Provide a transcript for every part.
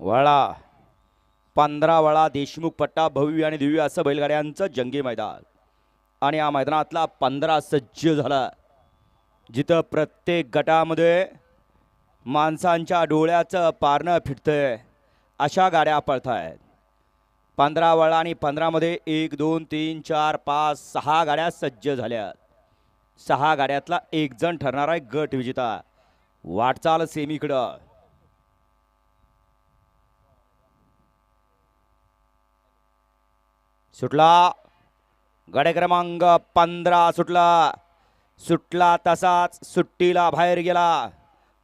वळा 15 वळा देशमुख पट्टा भव्य आणि दिव्य असं बैलगाड्यांचं जंगी मैदान आणि या मैदानातला 15 सज्ज झाला जिथं प्रत्येक गटामध्ये माणसांच्या डोळ्याचं पारणं फिटतंय अशा गाड्या पळतायत 15 वळा आणि 15 मध्ये 1 2 3 4 5 6 गाड्या सज्ज झाल्या 6 गाड्यातला एक जण ठरणार आहे गट विजेता वाटचाल सेमीकडं सुटला गाड्या क्रमांक 15 सुटला तसाच सुट्टीला बाहेर गेला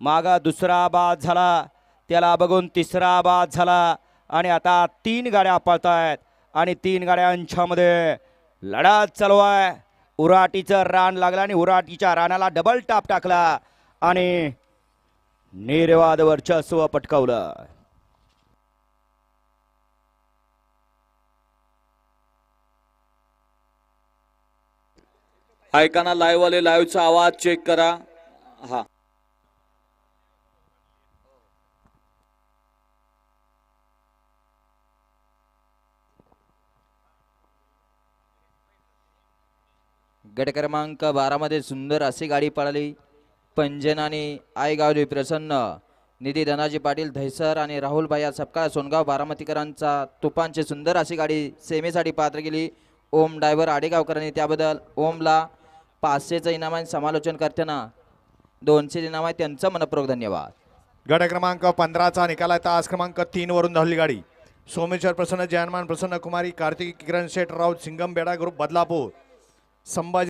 मागा दुसरा बाद झाला त्याला बघून तिसरा बाद झाला आणि आता 3 गाड्या पळतायत आणि 3 गाड्यांच्या मध्ये लढत चालू आहे उराटीचं रान लागलं आणि उराटीच्या रानाला डबल टाप टाकला आणि निर्वाद वर्चस्व पटकावलं ऐकाना लाईव्ह वाले लाईव्हचा आवाज चेक करा हा गट क्रमांक 12 मध्ये सुंदर अशी गाडी पळाली पंजन आणि आईगावजी प्रसन्न निधी धनाजी पाटील धैसर आणि राहुल भाया सपकाळ सोनगाव बारामतीकरांचा तुफानची सुंदर अशी गाडी सेमीसाठी पात्र केली ओम ड्रायव्हर आडेगावकरांनी त्याबद्दल ओमला 500चं इनाम आणि समालोचन करताना 200 इनाम आहे त्यांचं मनपूर्वक धन्यवाद गट क्रमांक 15चा निकाल आहे तास क्रमांक 3 वरून धावली गाडी सोमेश्वर प्रसन्न जयमान प्रसन्न कुमारी कार्तिक किरण शेठ राऊत सिंगम बेडा ग्रुप बदलापूर संभाजी